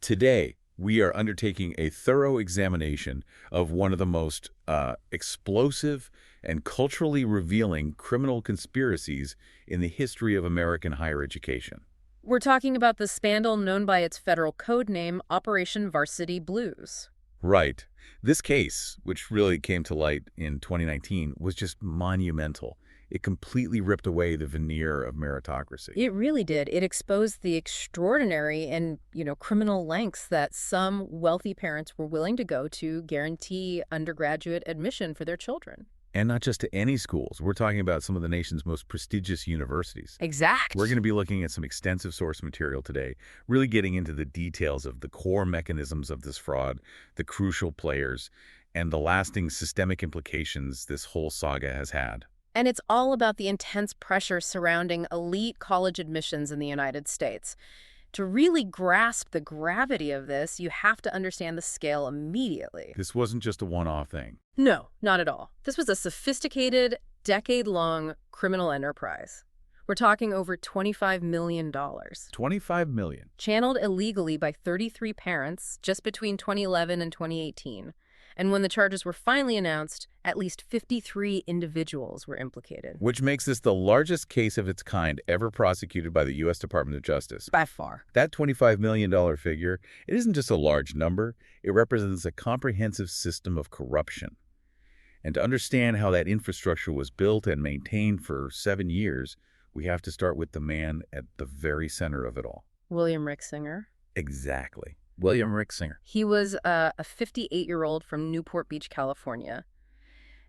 Today, we are undertaking a thorough examination of one of the most explosive and culturally revealing criminal conspiracies in the history of American higher education. We're talking about the scandal known by its federal code name, Operation Varsity Blues. Right. This case, which really came to light in 2019, was just monumental. It completely ripped away the veneer of meritocracy. It really did. It exposed the extraordinary and, criminal lengths that some wealthy parents were willing to go to guarantee undergraduate admission for their children. And not just to any schools. We're talking about some of the nation's most prestigious universities. Exact. We're going to be looking at some extensive source material today, really getting into the details of the core mechanisms of this fraud, the crucial players, and the lasting systemic implications this whole saga has had. And it's all about the intense pressure surrounding elite college admissions in the United States. To really grasp the gravity of this, you have to understand the scale immediately. This wasn't just a one-off thing. No, not at all. This was a sophisticated, decade-long criminal enterprise. We're talking over $25 million. $25 million. Channeled illegally by 33 parents just between 2011 and 2018. And when the charges were finally announced, at least 53 individuals were implicated. Which makes this the largest case of its kind ever prosecuted by the U.S. Department of Justice. By far. That $25 million figure, it isn't just a large number. It represents a comprehensive system of corruption. And to understand how that infrastructure was built and maintained for 7 years, we have to start with the man at the very center of it all. William Rixinger. Exactly. William Rixinger. He was a 58-year-old from Newport Beach, California.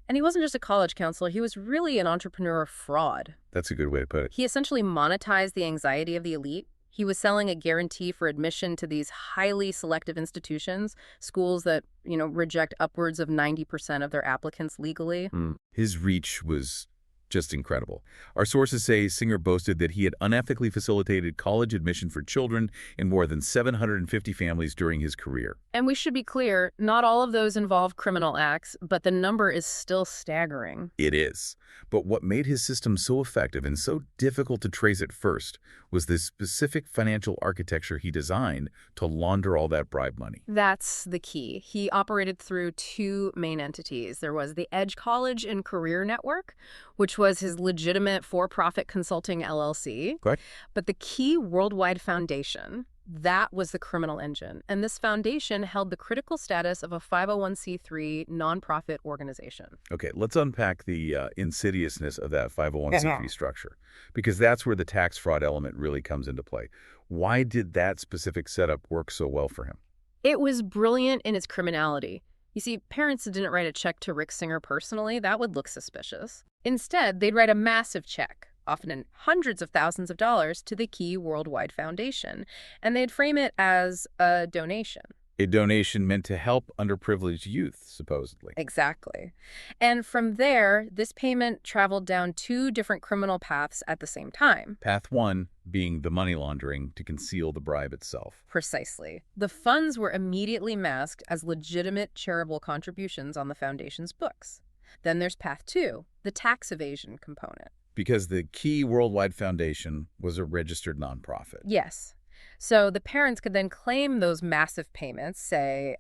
And he wasn't just a college counselor, he was really an entrepreneur of fraud. That's a good way to put it. He essentially monetized the anxiety of the elite. He was selling a guarantee for admission to these highly selective institutions, schools that, reject upwards of 90% of their applicants legally. His reach was just incredible. Our sources say Singer boasted that he had unethically facilitated college admission for children in more than 750 families during his career. And we should be clear, not all of those involve criminal acts, but the number is still staggering. It is. But what made his system so effective and so difficult to trace at first was the specific financial architecture he designed to launder all that bribe money. That's the key. He operated through two main entities. There was the Edge College and Career Network, which was his legitimate for-profit consulting LLC. Correct. But the key Worldwide Foundation, that was the criminal engine. And this foundation held the critical status of a 501c3 nonprofit organization. Okay, let's unpack the insidiousness of that 501c3 structure, because that's where the tax fraud element really comes into play. Why did that specific setup work so well for him? It was brilliant in its criminality. You see, parents didn't write a check to Rixinger personally. That would look suspicious. Instead, they'd write a massive check, often in hundreds of thousands of dollars, to the key Worldwide Foundation, and they'd frame it as a donation. A donation meant to help underprivileged youth, supposedly. Exactly. And from there, this payment traveled down two different criminal paths at the same time. Path one being the money laundering to conceal the bribe itself. Precisely. The funds were immediately masked as legitimate charitable contributions on the foundation's books. Then there's path two, the tax evasion component. Because the key Worldwide Foundation was a registered nonprofit. Yes. So the parents could then claim those massive payments, say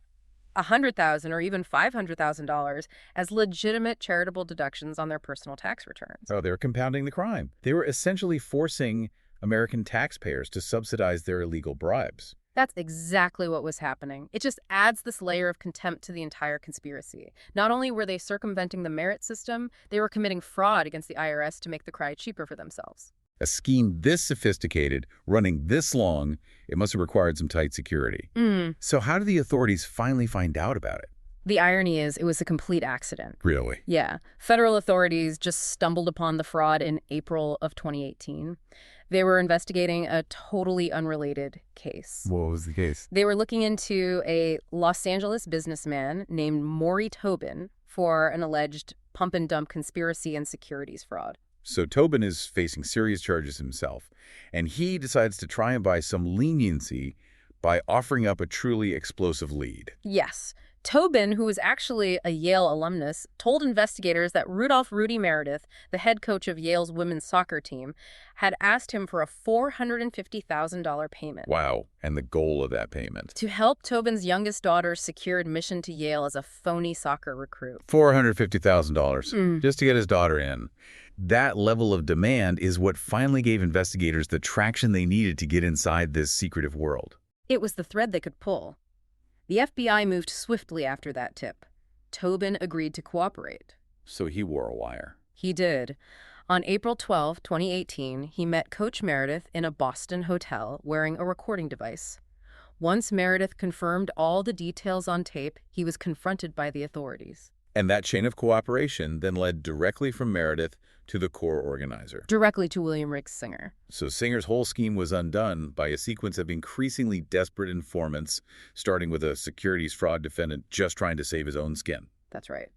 $100,000 or even $500,000, as legitimate charitable deductions on their personal tax returns. Oh, they were compounding the crime. They were essentially forcing American taxpayers to subsidize their illegal bribes. That's exactly what was happening. It just adds this layer of contempt to the entire conspiracy. Not only were they circumventing the merit system, they were committing fraud against the IRS to make the cry cheaper for themselves. A scheme this sophisticated, running this long, it must have required some tight security. So how did the authorities finally find out about it? The irony is it was a complete accident. Really? Yeah. Federal authorities just stumbled upon the fraud in April of 2018. They were investigating a totally unrelated case. What was the case? They were looking into a Los Angeles businessman named Maury Tobin for an alleged pump-and-dump conspiracy and securities fraud. So Tobin is facing serious charges himself, and he decides to try and buy some leniency by offering up a truly explosive lead. Yes. Tobin, who was actually a Yale alumnus, told investigators that Rudolph Rudy Meredith, the head coach of Yale's women's soccer team, had asked him for a $450,000 payment. Wow, and the goal of that payment. To help Tobin's youngest daughter secure admission to Yale as a phony soccer recruit. $450,000 just to get his daughter in. That level of demand is what finally gave investigators the traction they needed to get inside this secretive world. It was the thread they could pull. The FBI moved swiftly after that tip. Tobin agreed to cooperate. So he wore a wire. He did. On April 12, 2018, he met Coach Meredith in a Boston hotel wearing a recording device. Once Meredith confirmed all the details on tape, he was confronted by the authorities. And that chain of cooperation then led directly from Meredith to the core organizer. Directly to William Ricks Singer. So Singer's whole scheme was undone by a sequence of increasingly desperate informants, starting with a securities fraud defendant just trying to save his own skin. That's right.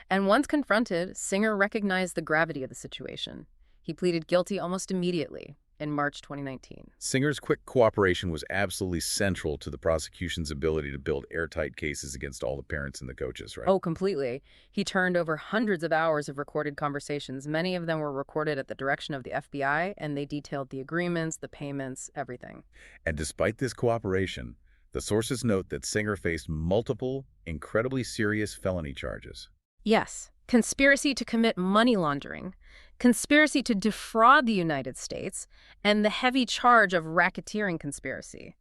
And once confronted, Singer recognized the gravity of the situation. He pleaded guilty almost immediately in March 2019. Singer's quick cooperation was absolutely central to the prosecution's ability to build airtight cases against all the parents and the coaches, right? Oh, completely. He turned over hundreds of hours of recorded conversations. Many of them were recorded at the direction of the FBI, and they detailed the agreements, the payments, everything. And despite this cooperation, the sources note that Singer faced multiple, incredibly serious felony charges. Yes. Conspiracy to commit money laundering, conspiracy to defraud the United States, and the heavy charge of racketeering conspiracy.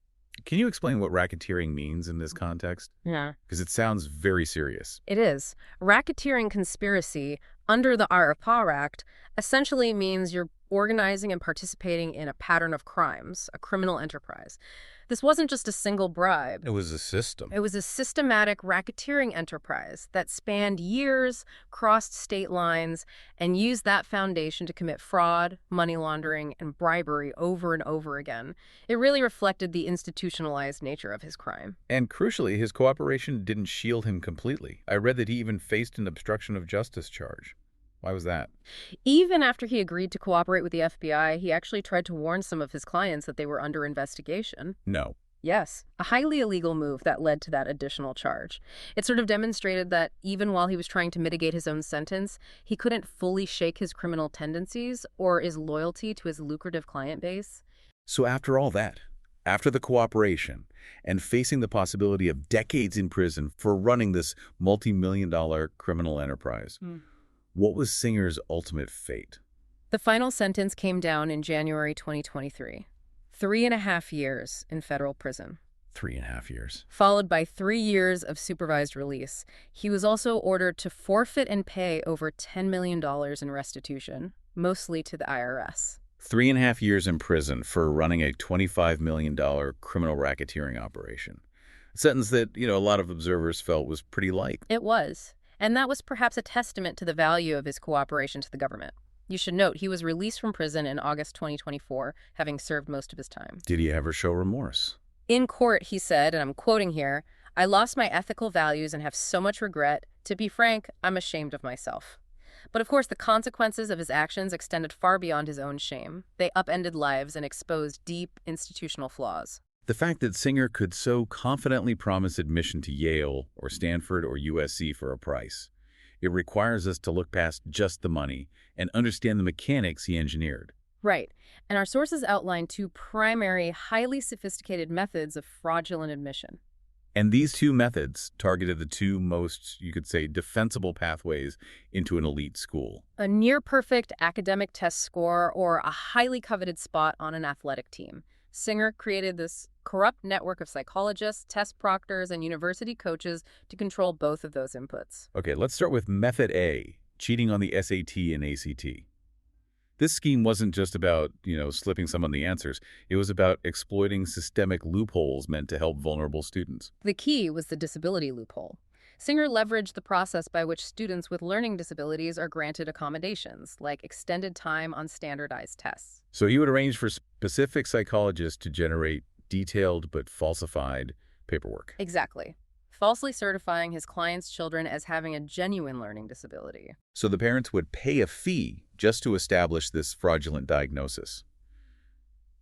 Can you explain what racketeering means in this context? Yeah. Because it sounds very serious. It is. Racketeering conspiracy under the IRPA Act essentially means you're organizing and participating in a pattern of crimes, a criminal enterprise. This wasn't just a single bribe. It was a system. It was a systematic racketeering enterprise that spanned years, crossed state lines, and used that foundation to commit fraud, money laundering, and bribery over and over again. It really reflected the institutionalized nature of his crime. And crucially, his cooperation didn't shield him completely. I read that he even faced an obstruction of justice charge. Why was that? Even after he agreed to cooperate with the FBI, he actually tried to warn some of his clients that they were under investigation. No. Yes, a highly illegal move that led to that additional charge. It sort of demonstrated that even while he was trying to mitigate his own sentence, he couldn't fully shake his criminal tendencies or his loyalty to his lucrative client base. So after all that, after the cooperation, and facing the possibility of decades in prison for running this multi-million-dollar criminal enterprise, what was Singer's ultimate fate? The final sentence came down in January 2023. 3.5 years in federal prison. 3.5 years. Followed by 3 years of supervised release. He was also ordered to forfeit and pay over $10 million in restitution, mostly to the IRS. 3.5 years in prison for running a $25 million criminal racketeering operation. A sentence that, a lot of observers felt was pretty light. It was. And that was perhaps a testament to the value of his cooperation to the government. You should note, he was released from prison in August 2024, having served most of his time. Did he ever show remorse? In court, he said, and I'm quoting here, "I lost my ethical values and have so much regret. To be frank, I'm ashamed of myself." But of course, the consequences of his actions extended far beyond his own shame. They upended lives and exposed deep institutional flaws. The fact that Singer could so confidently promise admission to Yale or Stanford or USC for a price, it requires us to look past just the money and understand the mechanics he engineered. Right. And our sources outline 2 primary, highly sophisticated methods of fraudulent admission. And these 2 methods targeted the 2 most, you could say, defensible pathways into an elite school. A near-perfect academic test score or a highly coveted spot on an athletic team. Singer created this corrupt network of psychologists, test proctors, and university coaches to control both of those inputs. Okay, let's start with Method A, cheating on the SAT and ACT. This scheme wasn't just about, slipping someone the answers. It was about exploiting systemic loopholes meant to help vulnerable students. The key was the disability loophole. Singer leveraged the process by which students with learning disabilities are granted accommodations, like extended time on standardized tests. So he would arrange for specific psychologists to generate detailed but falsified paperwork. Exactly. Falsely certifying his clients' children as having a genuine learning disability. So the parents would pay a fee just to establish this fraudulent diagnosis.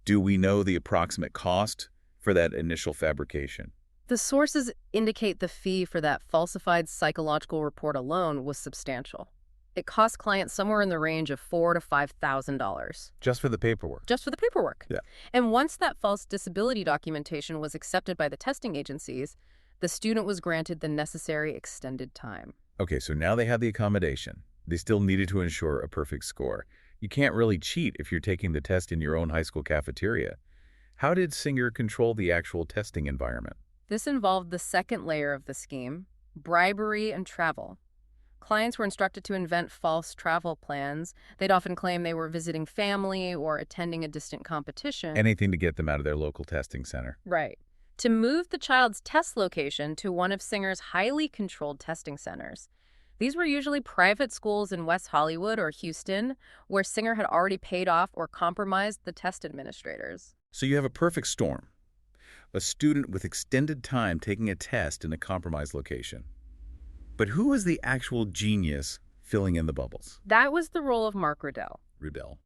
Do we know the approximate cost for that initial fabrication? The sources indicate the fee for that falsified psychological report alone was substantial. It cost clients somewhere in the range of $4,000 to $5,000. Just for the paperwork? Just for the paperwork. Yeah. And once that false disability documentation was accepted by the testing agencies, the student was granted the necessary extended time. Okay, so now they have the accommodation. They still needed to ensure a perfect score. You can't really cheat if you're taking the test in your own high school cafeteria. How did Singer control the actual testing environment? This involved the second layer of the scheme, bribery and travel. Clients were instructed to invent false travel plans. They'd often claim they were visiting family or attending a distant competition. Anything to get them out of their local testing center. Right. To move the child's test location to one of Singer's highly controlled testing centers. These were usually private schools in West Hollywood or Houston, where Singer had already paid off or compromised the test administrators. So you have a perfect storm. A student with extended time taking a test in a compromised location. But who was the actual genius filling in the bubbles? That was the role of Mark Riddell.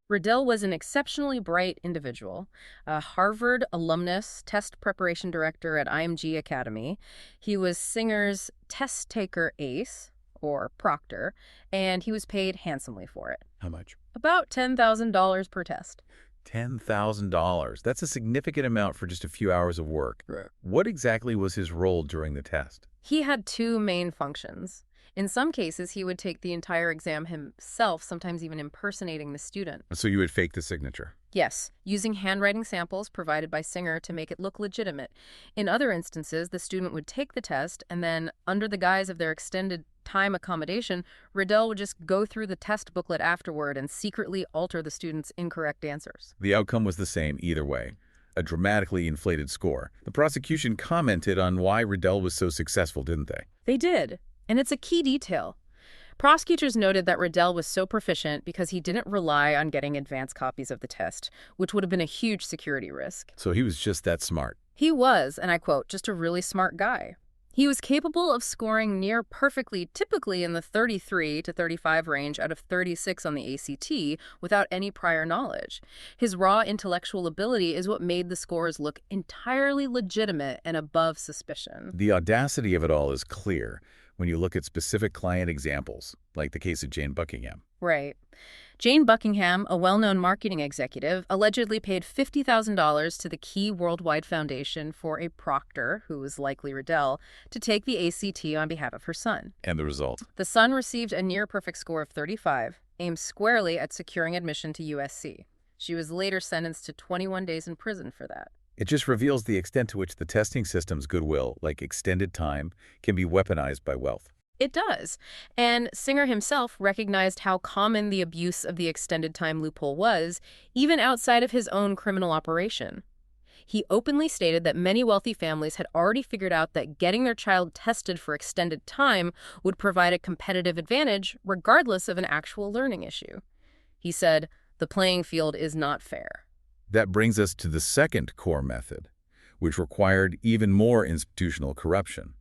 Riddell was an exceptionally bright individual, a Harvard alumnus, test preparation director at IMG Academy. He was Singer's test taker ace, or proctor, and he was paid handsomely for it. How much? About $10,000 per test. $10,000. That's a significant amount for just a few hours of work. Right. What exactly was his role during the test? He had two main functions. In some cases, he would take the entire exam himself, sometimes even impersonating the student. So you would fake the signature? Yes, using handwriting samples provided by Singer to make it look legitimate. In other instances, the student would take the test, and then, under the guise of their extended time accommodation, Riddell would just go through the test booklet afterward and secretly alter the student's incorrect answers. The outcome was the same either way. A dramatically inflated score. The prosecution commented on why Riddell was so successful, didn't they? They did. And it's a key detail. Prosecutors noted that Riddell was so proficient because he didn't rely on getting advance copies of the test, which would have been a huge security risk. So he was just that smart. He was, and I quote, just a really smart guy. He was capable of scoring near perfectly, typically in the 33 to 35 range out of 36 on the ACT, without any prior knowledge. His raw intellectual ability is what made the scores look entirely legitimate and above suspicion. The audacity of it all is clear when you look at specific client examples, like the case of Jane Buckingham. Right. Jane Buckingham, a well-known marketing executive, allegedly paid $50,000 to the Key Worldwide Foundation for a proctor, who was likely Riddell, to take the ACT on behalf of her son. And the result? The son received a near-perfect score of 35, aimed squarely at securing admission to USC. She was later sentenced to 21 days in prison for that. It just reveals the extent to which the testing system's goodwill, like extended time, can be weaponized by wealth. It does. And Singer himself recognized how common the abuse of the extended time loophole was, even outside of his own criminal operation. He openly stated that many wealthy families had already figured out that getting their child tested for extended time would provide a competitive advantage, regardless of an actual learning issue. He said, "The playing field is not fair." That brings us to the second core method, which required even more institutional corruption.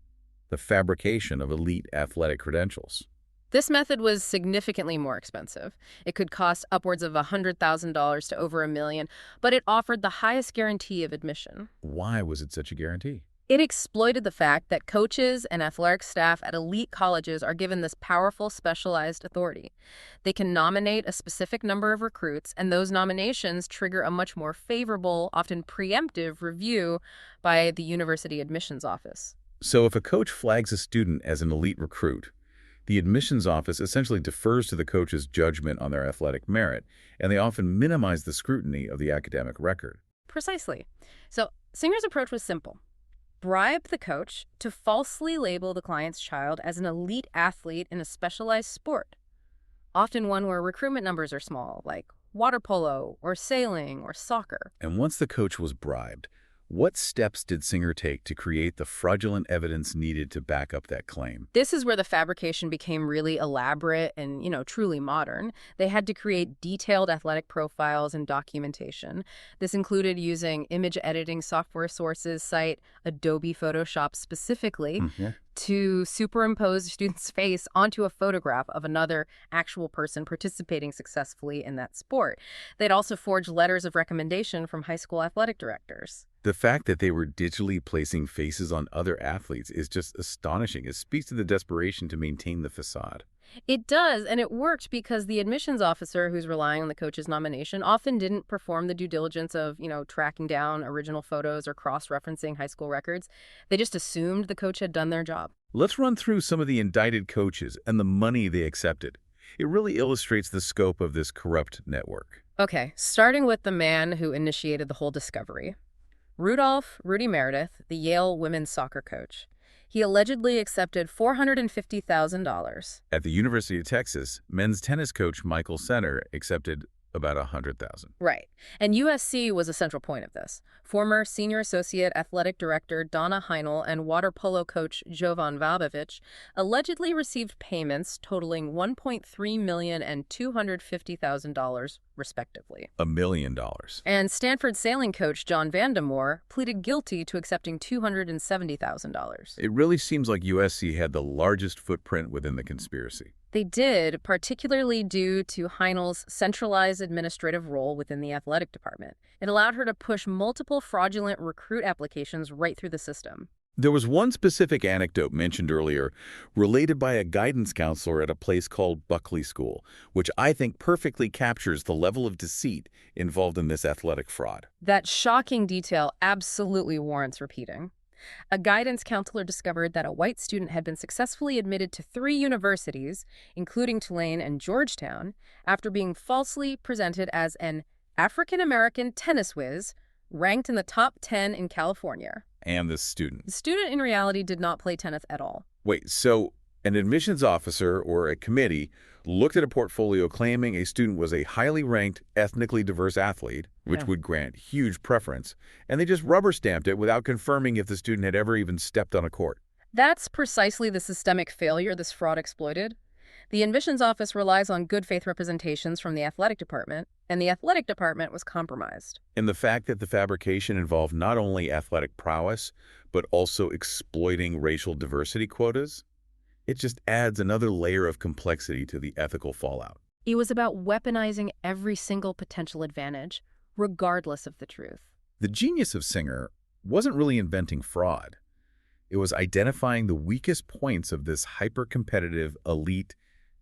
The fabrication of elite athletic credentials. This method was significantly more expensive. It could cost upwards of $100,000 to over $1 million, but it offered the highest guarantee of admission. Why was it such a guarantee? It exploited the fact that coaches and athletic staff at elite colleges are given this powerful, specialized authority. They can nominate a specific number of recruits, and those nominations trigger a much more favorable, often preemptive review by the university admissions office. So if a coach flags a student as an elite recruit, the admissions office essentially defers to the coach's judgment on their athletic merit, and they often minimize the scrutiny of the academic record. Precisely. So Singer's approach was simple. Bribe the coach to falsely label the client's child as an elite athlete in a specialized sport, often one where recruitment numbers are small, like water polo or sailing or soccer. And once the coach was bribed, what steps did Singer take to create the fraudulent evidence needed to back up that claim? This is where the fabrication became really elaborate and, truly modern. They had to create detailed athletic profiles and documentation. This included using image editing software sources, cite Adobe Photoshop specifically, to superimpose a student's face onto a photograph of another actual person participating successfully in that sport. They'd also forged letters of recommendation from high school athletic directors. The fact that they were digitally placing faces on other athletes is just astonishing. It speaks to the desperation to maintain the facade. It does, and it worked because the admissions officer who's relying on the coach's nomination often didn't perform the due diligence of, tracking down original photos or cross-referencing high school records. They just assumed the coach had done their job. Let's run through some of the indicted coaches and the money they accepted. It really illustrates the scope of this corrupt network. Okay, starting with the man who initiated the whole discovery. Rudy Meredith, the Yale women's soccer coach. He allegedly accepted $450,000. At the University of Texas, men's tennis coach Michael Center accepted about $100,000. Right. And USC was a central point of this. Former senior associate athletic director Donna Heinel and water polo coach Jovan Vabovich allegedly received payments totaling $1.3 million and $250,000, respectively. $1 million. And Stanford sailing coach John Vandemore pleaded guilty to accepting $270,000. It really seems like USC had the largest footprint within the conspiracy. They did, particularly due to Heinel's centralized administrative role within the athletic department. It allowed her to push multiple fraudulent recruit applications right through the system. There was one specific anecdote mentioned earlier, related by a guidance counselor at a place called Buckley School, which I think perfectly captures the level of deceit involved in this athletic fraud. That shocking detail absolutely warrants repeating. A guidance counselor discovered that a white student had been successfully admitted to 3 universities, including Tulane and Georgetown, after being falsely presented as an African-American tennis whiz ranked in the top 10 in California. And the student. The student, in reality, did not play tennis at all. Wait, so an admissions officer or a committee looked at a portfolio claiming a student was a highly ranked, ethnically diverse athlete, which would grant huge preference, and they just rubber-stamped it without confirming if the student had ever even stepped on a court. That's precisely the systemic failure this fraud exploited. The admissions office relies on good faith representations from the athletic department, and the athletic department was compromised. And the fact that the fabrication involved not only athletic prowess, but also exploiting racial diversity quotas, it just adds another layer of complexity to the ethical fallout. It was about weaponizing every single potential advantage, regardless of the truth. The genius of Singer wasn't really inventing fraud. It was identifying the weakest points of this hyper-competitive elite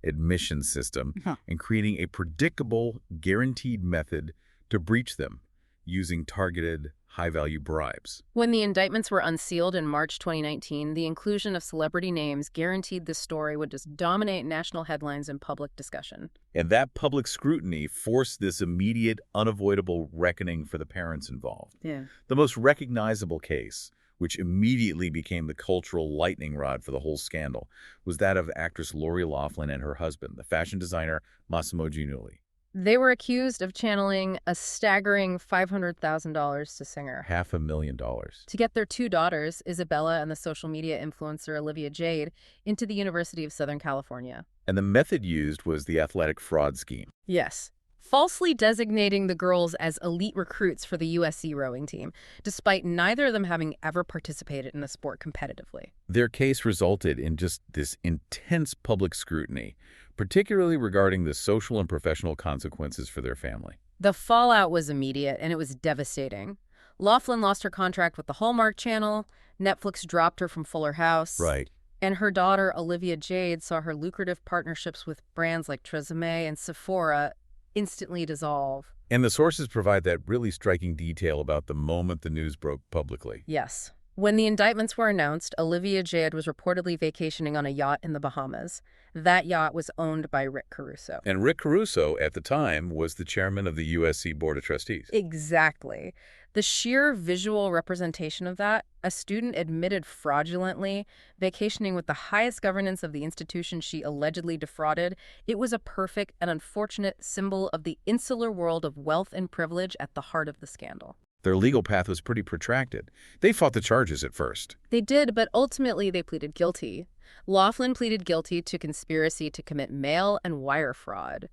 admission system and creating a predictable, guaranteed method to breach them using targeted, high-value bribes. When the indictments were unsealed in March 2019, the inclusion of celebrity names guaranteed this story would just dominate national headlines and public discussion. And that public scrutiny forced this immediate, unavoidable reckoning for the parents involved. Yeah. The most recognizable case, which immediately became the cultural lightning rod for the whole scandal, was that of actress Lori Loughlin and her husband, the fashion designer Massimo Giannulli. They were accused of channeling a staggering $500,000 to Singer. $500,000. To get their 2 daughters, Isabella and the social media influencer Olivia Jade, into the University of Southern California. And the method used was the athletic fraud scheme. Yes. Falsely designating the girls as elite recruits for the USC rowing team, despite neither of them having ever participated in the sport competitively. Their case resulted in just this intense public scrutiny, particularly regarding the social and professional consequences for their family. The fallout was immediate, and it was devastating. Loughlin lost her contract with the Hallmark Channel, Netflix dropped her from Fuller House. Right. And her daughter, Olivia Jade, saw her lucrative partnerships with brands like Tresemme and Sephora instantly dissolve. And the sources provide that really striking detail about the moment the news broke publicly. Yes. When the indictments were announced, Olivia Jade was reportedly vacationing on a yacht in the Bahamas. That yacht was owned by Rick Caruso. And Rick Caruso, at the time, was the chairman of the USC Board of Trustees. Exactly. The sheer visual representation of that, a student admitted fraudulently, vacationing with the highest governance of the institution she allegedly defrauded, it was a perfect and unfortunate symbol of the insular world of wealth and privilege at the heart of the scandal. Their legal path was pretty protracted. They fought the charges at first. They did, but ultimately they pleaded guilty. Loughlin pleaded guilty to conspiracy to commit mail and wire fraud.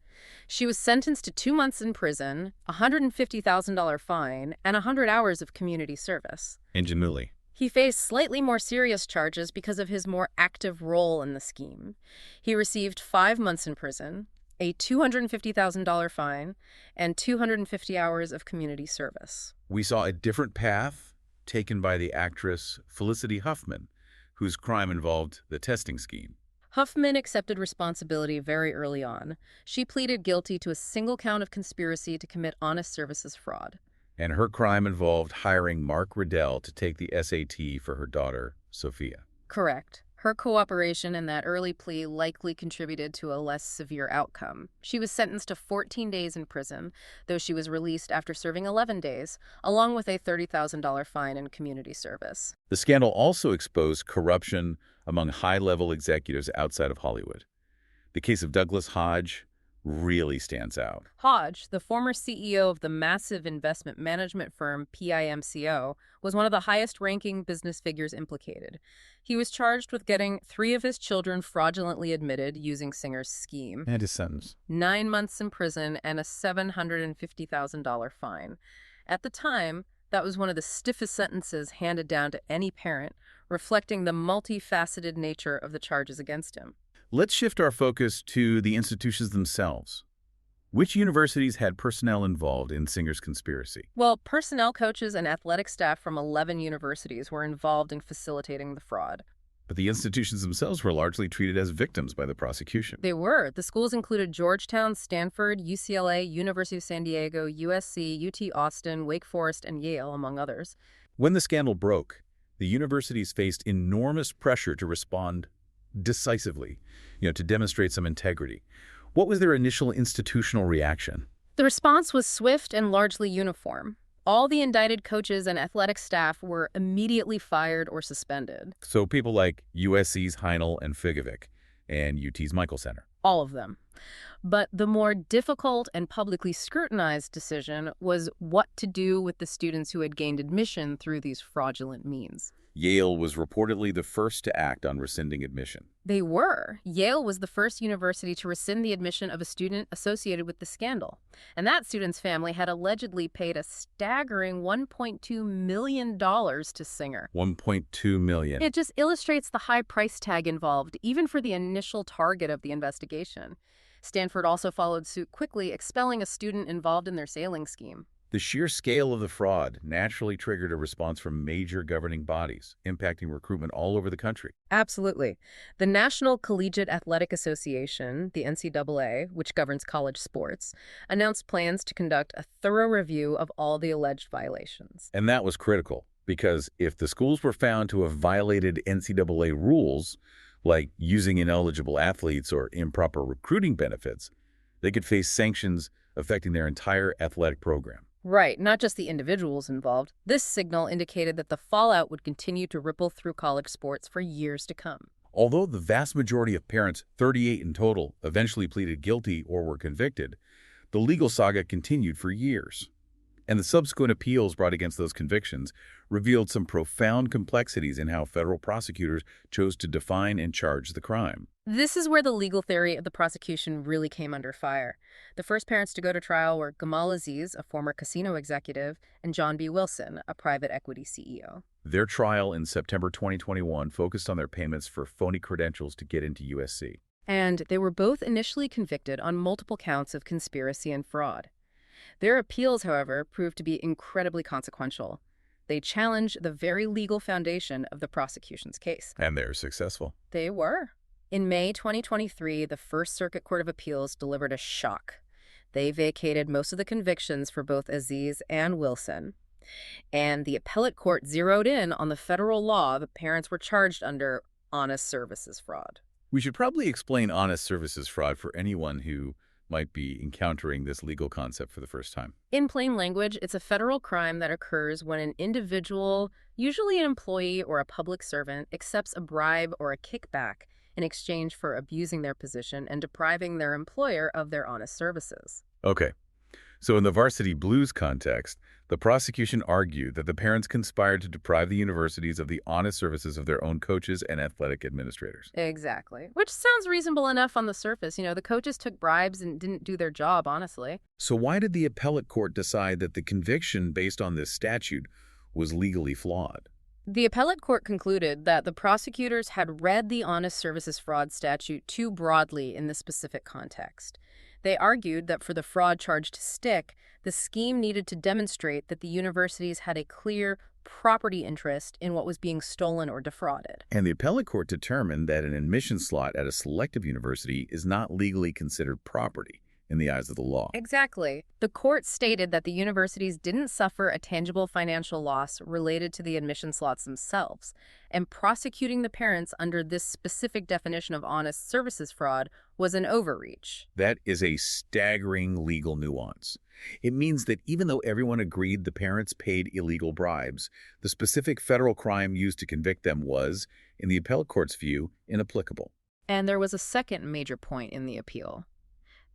She was sentenced to 2 months in prison, a $150,000 fine, and 100 hours of community service. And Giannulli. He faced slightly more serious charges because of his more active role in the scheme. He received 5 months in prison, a $250,000 fine, and 250 hours of community service. We saw a different path taken by the actress Felicity Huffman, whose crime involved the testing scheme. Huffman accepted responsibility very early on. She pleaded guilty to a single count of conspiracy to commit honest services fraud. And her crime involved hiring Mark Riddell to take the SAT for her daughter, Sophia. Correct. Her cooperation in that early plea likely contributed to a less severe outcome. She was sentenced to 14 days in prison, though she was released after serving 11 days, along with a $30,000 fine and community service. The scandal also exposed corruption among high-level executives outside of Hollywood. The case of Douglas Hodge really stands out. Hodge, the former CEO of the massive investment management firm PIMCO, was one of the highest-ranking business figures implicated. He was charged with getting 3 of his children fraudulently admitted using Singer's scheme. And his sentence. 9 months in prison and a $750,000 fine. At the time, that was one of the stiffest sentences handed down to any parent, reflecting the multifaceted nature of the charges against him. Let's shift our focus to the institutions themselves. Which universities had personnel involved in Singer's conspiracy? Well, personnel coaches and athletic staff from 11 universities were involved in facilitating the fraud. But the institutions themselves were largely treated as victims by the prosecution. They were. The schools included Georgetown, Stanford, UCLA, University of San Diego, USC, UT Austin, Wake Forest, and Yale, among others. When the scandal broke, the universities faced enormous pressure to respond decisively, to demonstrate some integrity. What was their initial institutional reaction? The response was swift and largely uniform. All the indicted coaches and athletic staff were immediately fired or suspended. So people like USC's Heinel and Figovic and UT's Michael Center. All of them. But the more difficult and publicly scrutinized decision was what to do with the students who had gained admission through these fraudulent means. Yale was reportedly the first to act on rescinding admission. They were. Yale was the first university to rescind the admission of a student associated with the scandal. And that student's family had allegedly paid a staggering $1.2 million to Singer. $1.2 million. It just illustrates the high price tag involved, even for the initial target of the investigation. Stanford also followed suit quickly, expelling a student involved in their sailing scheme. The sheer scale of the fraud naturally triggered a response from major governing bodies, impacting recruitment all over the country. Absolutely. The National Collegiate Athletic Association, the NCAA, which governs college sports, announced plans to conduct a thorough review of all the alleged violations. And that was critical, because if the schools were found to have violated NCAA rules, like using ineligible athletes or improper recruiting benefits, they could face sanctions affecting their entire athletic program. Right, not just the individuals involved. This signal indicated that the fallout would continue to ripple through college sports for years to come. Although the vast majority of parents, 38 in total, eventually pleaded guilty or were convicted, the legal saga continued for years. And the subsequent appeals brought against those convictions revealed some profound complexities in how federal prosecutors chose to define and charge the crime. This is where the legal theory of the prosecution really came under fire. The first parents to go to trial were Gamal Aziz, a former casino executive, and John B. Wilson, a private equity CEO. Their trial in September 2021 focused on their payments for phony credentials to get into USC. And they were both initially convicted on multiple counts of conspiracy and fraud. Their appeals, however, proved to be incredibly consequential. They challenged the very legal foundation of the prosecution's case. And they're successful. They were. In May 2023, the First Circuit Court of Appeals delivered a shock. They vacated most of the convictions for both Aziz and Wilson. And the appellate court zeroed in on the federal law the parents were charged under: honest services fraud. We should probably explain honest services fraud for anyone who might be encountering this legal concept for the first time. In plain language, it's a federal crime that occurs when an individual, usually an employee or a public servant, accepts a bribe or a kickback in exchange for abusing their position and depriving their employer of their honest services. Okay. So in the Varsity Blues context, the prosecution argued that the parents conspired to deprive the universities of the honest services of their own coaches and athletic administrators. Exactly. Which sounds reasonable enough on the surface. The coaches took bribes and didn't do their job, honestly. So why did the appellate court decide that the conviction based on this statute was legally flawed? The appellate court concluded that the prosecutors had read the honest services fraud statute too broadly in this specific context. They argued that for the fraud charge to stick, the scheme needed to demonstrate that the universities had a clear property interest in what was being stolen or defrauded. And the appellate court determined that an admission slot at a selective university is not legally considered property in the eyes of the law. Exactly. The court stated that the universities didn't suffer a tangible financial loss related to the admission slots themselves, and prosecuting the parents under this specific definition of honest services fraud was an overreach. That is a staggering legal nuance. It means that even though everyone agreed the parents paid illegal bribes, the specific federal crime used to convict them was, in the appellate court's view, inapplicable. And there was a second major point in the appeal.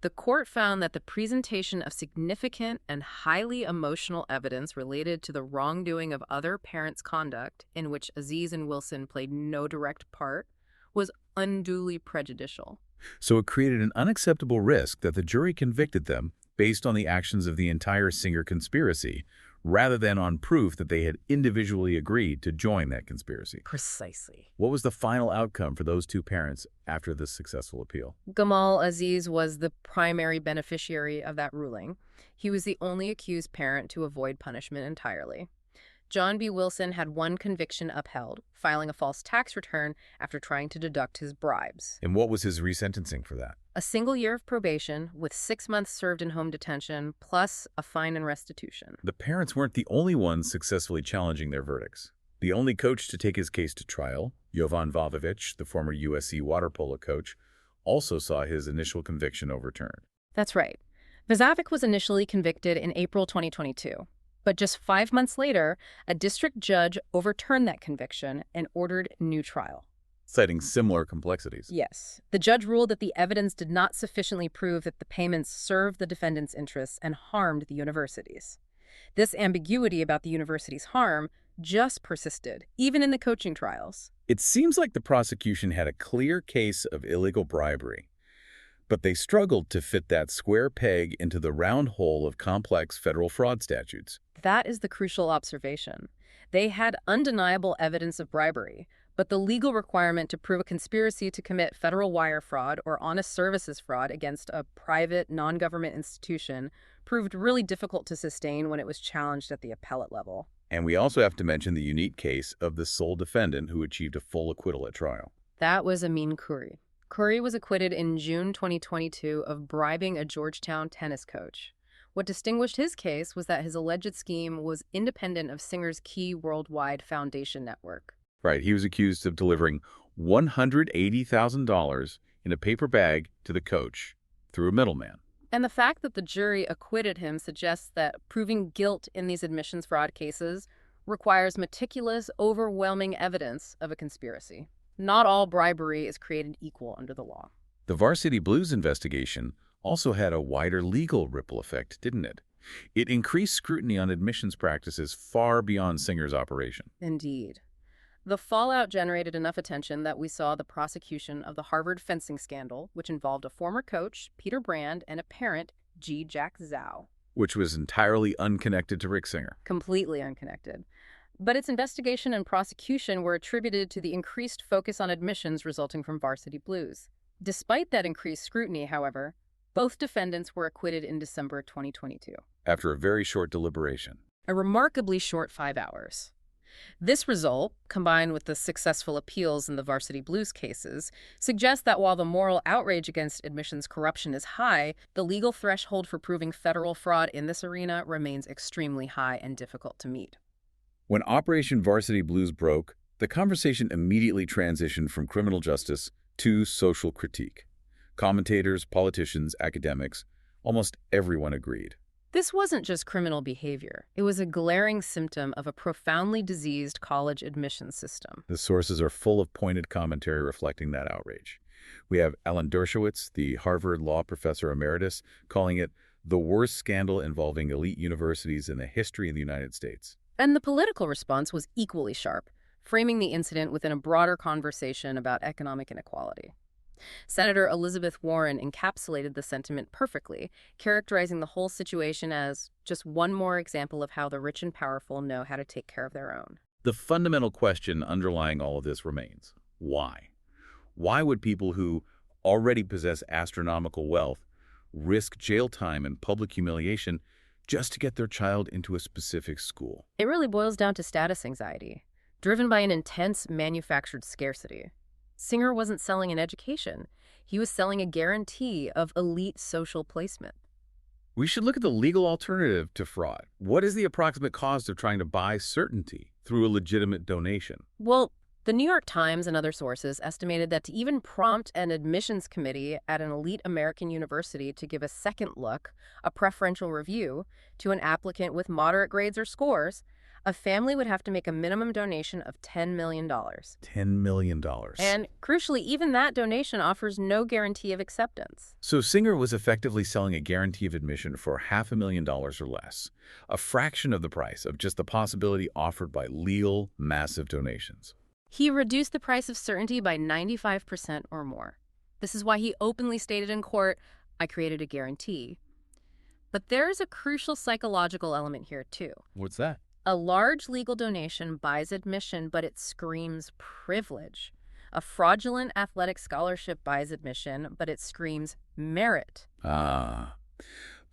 The court found that the presentation of significant and highly emotional evidence related to the wrongdoing of other parents' conduct, in which Aziz and Wilson played no direct part, was unduly prejudicial. So it created an unacceptable risk that the jury convicted them based on the actions of the entire Singer conspiracy, rather than on proof that they had individually agreed to join that conspiracy. Precisely. What was the final outcome for those two parents after this successful appeal? Gamal Aziz was the primary beneficiary of that ruling. He was the only accused parent to avoid punishment entirely. John B. Wilson had one conviction upheld, filing a false tax return after trying to deduct his bribes. And what was his resentencing for that? A single year of probation with 6 months served in home detention, plus a fine and restitution. The parents weren't the only ones successfully challenging their verdicts. The only coach to take his case to trial, Jovan Vavovich, the former USC water polo coach, also saw his initial conviction overturned. That's right. Vazovic was initially convicted in April 2022. But just 5 months later, a district judge overturned that conviction and ordered new trial. Citing similar complexities. Yes. The judge ruled that the evidence did not sufficiently prove that the payments served the defendants' interests and harmed the universities. This ambiguity about the university's harm just persisted, even in the coaching trials. It seems like the prosecution had a clear case of illegal bribery, but they struggled to fit that square peg into the round hole of complex federal fraud statutes. That is the crucial observation. They had undeniable evidence of bribery, but the legal requirement to prove a conspiracy to commit federal wire fraud or honest services fraud against a private, non-government institution proved really difficult to sustain when it was challenged at the appellate level. And we also have to mention the unique case of the sole defendant who achieved a full acquittal at trial. That was Amin Khoury. Khoury was acquitted in June 2022 of bribing a Georgetown tennis coach. What distinguished his case was that his alleged scheme was independent of Singer's key worldwide foundation network. Right, he was accused of delivering $180,000 in a paper bag to the coach through a middleman. And the fact that the jury acquitted him suggests that proving guilt in these admissions fraud cases requires meticulous, overwhelming evidence of a conspiracy. Not all bribery is created equal under the law. The Varsity Blues investigation also had a wider legal ripple effect, didn't it? It increased scrutiny on admissions practices far beyond Singer's operation. Indeed. The fallout generated enough attention that we saw the prosecution of the Harvard fencing scandal, which involved a former coach, Peter Brand, and a parent, G. Jack Zhao. Which was entirely unconnected to Rick Singer. Completely unconnected. But its investigation and prosecution were attributed to the increased focus on admissions resulting from Varsity Blues. Despite that increased scrutiny, however, both defendants were acquitted in December 2022. After a very short deliberation. A remarkably short 5 hours. This result, combined with the successful appeals in the Varsity Blues cases, suggests that while the moral outrage against admissions corruption is high, the legal threshold for proving federal fraud in this arena remains extremely high and difficult to meet. When Operation Varsity Blues broke, the conversation immediately transitioned from criminal justice to social critique. Commentators, politicians, academics, almost everyone agreed. This wasn't just criminal behavior. It was a glaring symptom of a profoundly diseased college admissions system. The sources are full of pointed commentary reflecting that outrage. We have Alan Dershowitz, the Harvard law professor emeritus, calling it the worst scandal involving elite universities in the history of the United States. And the political response was equally sharp, framing the incident within a broader conversation about economic inequality. Senator Elizabeth Warren encapsulated the sentiment perfectly, characterizing the whole situation as just one more example of how the rich and powerful know how to take care of their own. The fundamental question underlying all of this remains: why? Why would people who already possess astronomical wealth risk jail time and public humiliation just to get their child into a specific school? It really boils down to status anxiety, driven by an intense manufactured scarcity. Singer wasn't selling an education. He was selling a guarantee of elite social placement. We should look at the legal alternative to fraud. What is the approximate cost of trying to buy certainty through a legitimate donation? Well, the New York Times and other sources estimated that to even prompt an admissions committee at an elite American university to give a second look, a preferential review, to an applicant with moderate grades or scores, a family would have to make a minimum donation of $10 million. $10 million. And crucially, even that donation offers no guarantee of acceptance. So Singer was effectively selling a guarantee of admission for $500,000 or less, a fraction of the price of just the possibility offered by legal, massive donations. He reduced the price of certainty by 95% or more. This is why he openly stated in court, "I created a guarantee." But there is a crucial psychological element here, too. What's that? A large legal donation buys admission, but it screams privilege. A fraudulent athletic scholarship buys admission, but it screams merit. Ah.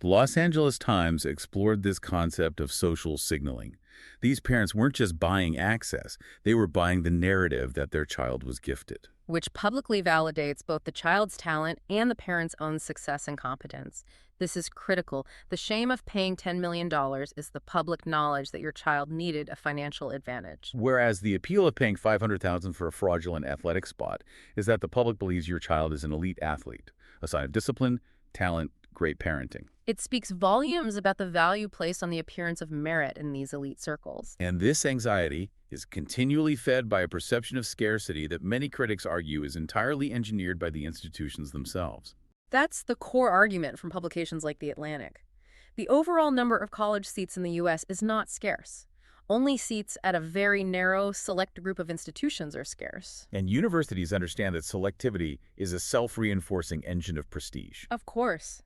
The Los Angeles Times explored this concept of social signaling. These parents weren't just buying access, they were buying the narrative that their child was gifted. Which publicly validates both the child's talent and the parent's own success and competence. This is critical. The shame of paying $10 million is the public knowledge that your child needed a financial advantage. Whereas the appeal of paying $500,000 for a fraudulent athletic spot is that the public believes your child is an elite athlete, a sign of discipline, talent, great parenting. It speaks volumes about the value placed on the appearance of merit in these elite circles. And this anxiety is continually fed by a perception of scarcity that many critics argue is entirely engineered by the institutions themselves. That's the core argument from publications like The Atlantic. The overall number of college seats in the U.S. is not scarce. Only seats at a very narrow, select group of institutions are scarce. And universities understand that selectivity is a self-reinforcing engine of prestige. Of course.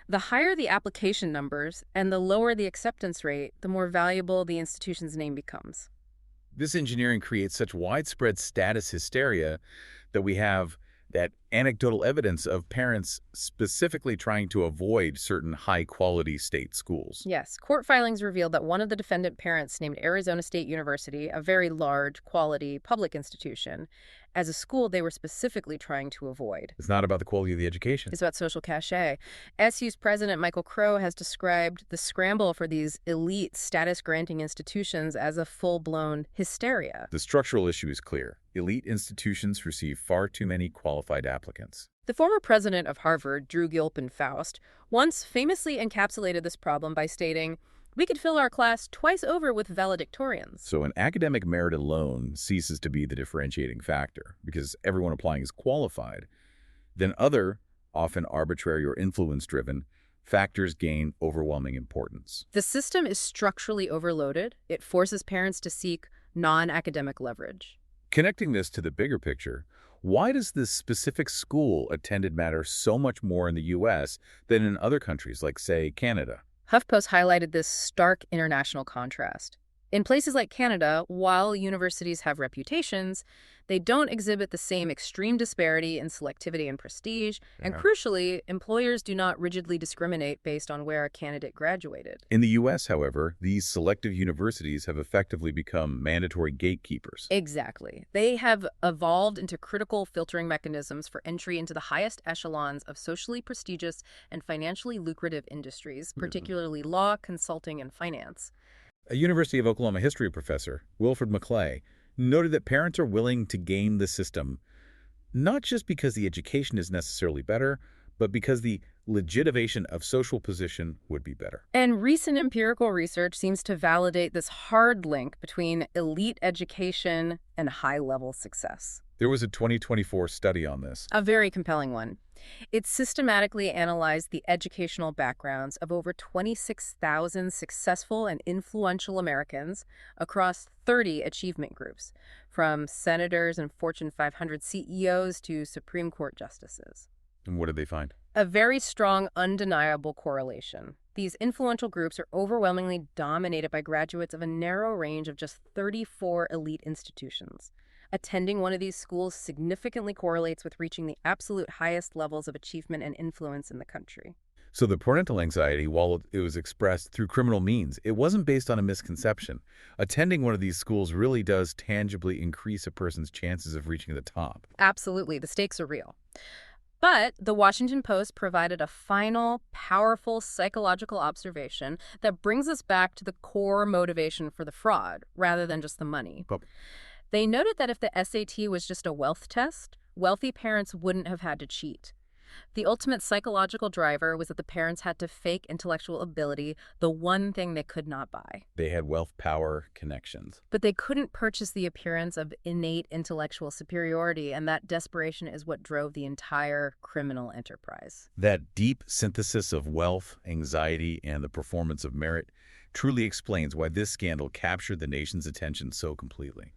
The higher the application numbers and the lower the acceptance rate, the more valuable the institution's name becomes. This engineering creates such widespread status hysteria that we have that anecdotal evidence of parents specifically trying to avoid certain high-quality state schools. Yes, court filings revealed that one of the defendant parents named Arizona State University, a very large, quality public institution, as a school they were specifically trying to avoid. It's not about the quality of the education. It's about social cachet. SU's president Michael Crow has described the scramble for these elite status-granting institutions as a full-blown hysteria. The structural issue is clear. Elite institutions receive far too many qualified applicants. The former president of Harvard, Drew Gilpin-Faust, once famously encapsulated this problem by stating, "We could fill our class twice over with valedictorians." So an academic merit alone ceases to be the differentiating factor because everyone applying is qualified. Then other, often arbitrary or influence-driven, factors gain overwhelming importance. The system is structurally overloaded. It forces parents to seek non-academic leverage. Connecting this to the bigger picture, why does this specific school attended matter so much more in the U.S. than in other countries like, say, Canada? HuffPost highlighted this stark international contrast. In places like Canada, while universities have reputations, they don't exhibit the same extreme disparity in selectivity and prestige, and crucially, employers do not rigidly discriminate based on where a candidate graduated. In the U.S., however, these selective universities have effectively become mandatory gatekeepers. Exactly. They have evolved into critical filtering mechanisms for entry into the highest echelons of socially prestigious and financially lucrative industries, particularly law, consulting, and finance. A University of Oklahoma history professor, Wilfred McClay, noted that parents are willing to game the system, not just because the education is necessarily better, but because the legitimation of social position would be better. And recent empirical research seems to validate this hard link between elite education and high-level success. There was a 2024 study on this. A very compelling one. It systematically analyzed the educational backgrounds of over 26,000 successful and influential Americans across 30 achievement groups, from senators and Fortune 500 CEOs to Supreme Court justices. And what did they find? A very strong, undeniable correlation. These influential groups are overwhelmingly dominated by graduates of a narrow range of just 34 elite institutions. Attending one of these schools significantly correlates with reaching the absolute highest levels of achievement and influence in the country. So the parental anxiety, while it was expressed through criminal means, it wasn't based on a misconception. Attending one of these schools really does tangibly increase a person's chances of reaching the top. Absolutely, the stakes are real. But the Washington Post provided a final, powerful psychological observation that brings us back to the core motivation for the fraud, rather than just the money. But They noted that if the SAT was just a wealth test, wealthy parents wouldn't have had to cheat. The ultimate psychological driver was that the parents had to fake intellectual ability, the one thing they could not buy. they had wealth, power, connections. But they couldn't purchase the appearance of innate intellectual superiority, and that desperation is what drove the entire criminal enterprise. That deep synthesis of wealth, anxiety, and the performance of merit truly explains why this scandal captured the nation's attention so completely.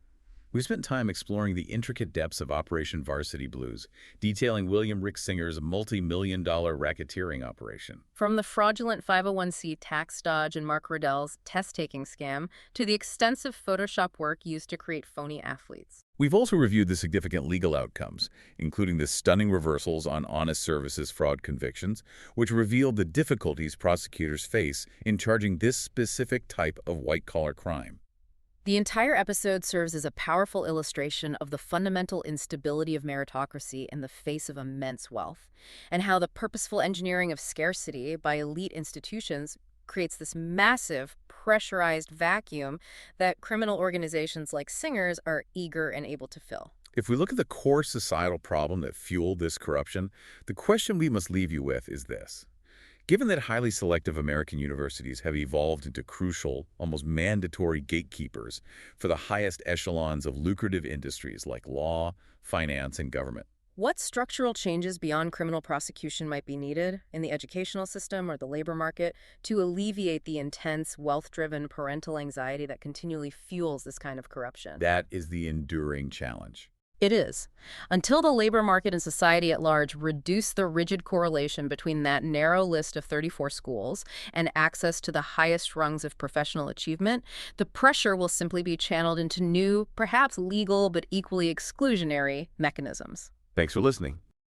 We spent time exploring the intricate depths of Operation Varsity Blues, detailing William Ricksinger's multi-million-dollar racketeering operation. From the fraudulent 501c tax dodge and Mark Riddell's test-taking scam to the extensive Photoshop work used to create phony athletes. We've also reviewed the significant legal outcomes, including the stunning reversals on honest services fraud convictions, which revealed the difficulties prosecutors face in charging this specific type of white-collar crime. The entire episode serves as a powerful illustration of the fundamental instability of meritocracy in the face of immense wealth, and how the purposeful engineering of scarcity by elite institutions creates this massive, pressurized vacuum that criminal organizations like Singer's are eager and able to fill. If we look at the core societal problem that fueled this corruption, the question we must leave you with is this. Given that highly selective American universities have evolved into crucial, almost mandatory gatekeepers for the highest echelons of lucrative industries like law, finance, and government, What structural changes beyond criminal prosecution might be needed in the educational system or the labor market to alleviate the intense, wealth-driven parental anxiety that continually fuels this kind of corruption? that is the enduring challenge. It is. Until the labor market and society at large reduce the rigid correlation between that narrow list of 34 schools and access to the highest rungs of professional achievement, the pressure will simply be channeled into new, perhaps legal but equally exclusionary mechanisms. Thanks for listening.